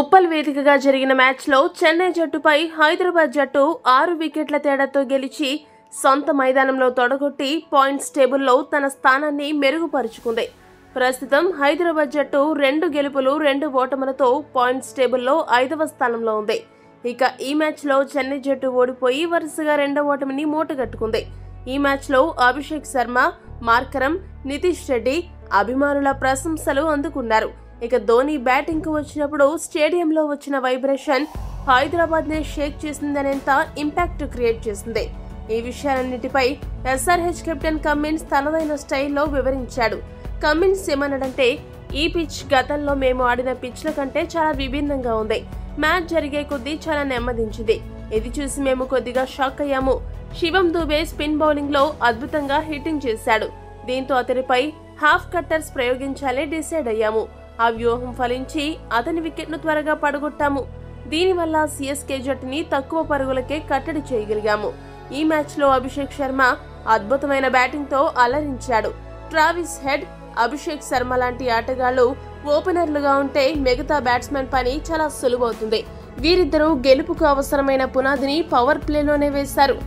ఉప్పల్ వేదికగా జరిగిన మ్యాచ్లో చెన్నై జట్టుపై హైదరాబాద్ జట్టు 6 వికెట్ల తేడాతో గెలిచి సొంత మైదానంలో తొడగొట్టి పాయింట్స్ టేబుల్లో తన స్థానాన్ని మెరుగుపరుచుకుంది. ప్రస్తుతం హైదరాబాద్ జట్టు 2 గెలుపులు 2 ఓటములతో పాయింట్స్ టేబుల్లో 5వ స్థానంలో ఉంది. ఇక ఈ మ్యాచ్లో చెన్నై జట్టు ఓడిపోయి వరుసగా 2వ ఓటమిని మూటగట్టుకుంది. ఈ మ్యాచ్లో అభిషేక్ శర్మ, మార్కరం, నితీష్ రెడ్డి అభిమానుల ప్రశంసలు అందుకున్నారు. ఇక ధోని బ్యాటింగ్ కు వచ్చినప్పుడు స్టేడియంలో వచ్చిన వైబ్రేషన్ హైదరాబాద్ నే షేక్ చేసిందనేంత ఇంపాక్ట్ క్రియేట్ చేసింది. ఈ విషయాలన్నిటిపై ఎస్ఆర్హెచ్ కెప్టెన్ కమిన్స్ తనదైన స్టైల్లో వివరించాడు. కమిన్స్ ఏమన్నాడంటే, ఈ పిచ్ గతంలో మేము ఆడిన పిచ్ల కంటే చాలా విభిన్నంగా ఉంది. మ్యాచ్ జరిగే కొద్దీ చాలా నెమ్మదించింది. ఇది చూసి మేము కొద్దిగా షాక్ అయ్యాము. శివం దూబే స్పిన్ బౌలింగ్ లో అద్భుతంగా హిట్టింగ్ చేశాడు. దీంతో అతనిపై హాఫ్ కట్టర్స్ ప్రయోగించాలే డిసైడ్ అయ్యాము. ఆ వ్యూహం ఫలించి అతని వికెట్ ను త్వరగా పడగొట్టాము. దీనివల్ల సిఎస్కే జట్టుని తక్కువ పరుగులకే కట్టడి చేయగలిగాము. ఈ మ్యాచ్ లో అభిషేక్ శర్మ అద్భుతమైన బ్యాటింగ్ తో అలరించాడు. ట్రావిస్ హెడ్, అభిషేక్ శర్మ లాంటి ఆటగాళ్లు ఓపెనర్లుగా ఉంటే మిగతా బ్యాట్స్మెన్ పని చాలా సులువవుతుంది. వీరిద్దరూ గెలుపుకు అవసరమైన పునాదిని పవర్ ప్లేలోనే వేశారు.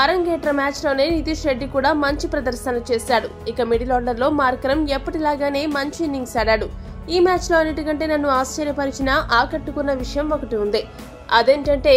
అరంగేట్ర మ్యాచ్ లోనే నితీష్ రెడ్డి కూడా మంచి ప్రదర్శన చేశాడు. ఇక మిడిల్ ఆర్డర్ లో మార్కరం ఎప్పటిలాగానే మంచి ఇన్నింగ్స్ ఆడాడు. ఈ మ్యాచ్ లో అన్నిటికంటే నన్ను ఆశ్చర్యపరిచిన, ఆకట్టుకున్న విషయం ఒకటి ఉంది. అదేంటంటే,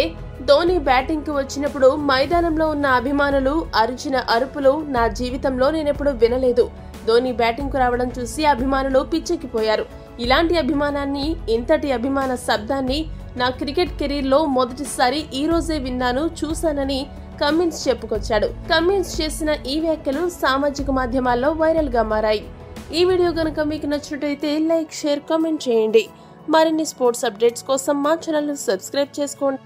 ధోని బ్యాటింగ్ కు వచ్చినప్పుడు మైదానంలో ఉన్న అభిమానులు అరిచిన అరుపులు నా జీవితంలో నేనెప్పుడు వినలేదు. ధోని బ్యాటింగ్ కు రావడం చూసి అభిమానులు పిచ్చెక్కిపోయారు. ఇలాంటి అభిమానాన్ని, ఇంతటి అభిమాన శబ్దాన్ని నా క్రికెట్ కెరీర్ లో మొదటిసారి ఈ రోజే విన్నాను, చూశానని కమిన్స్ చెప్పుకొచ్చాడు. కమిన్స్ చేసిన ఈ వ్యాఖ్యలు సామాజిక మాధ్యమాల్లో వైరల్ గా మారాయి. ఈ వీడియో గనుక మీకు నచ్చినట్లయితే లైక్, షేర్, కామెంట్ చేయండి. మరిన్ని స్పోర్ట్స్ అప్డేట్స్ కోసం మా ఛానల్ ను సబ్స్క్రైబ్ చేసుకోండి.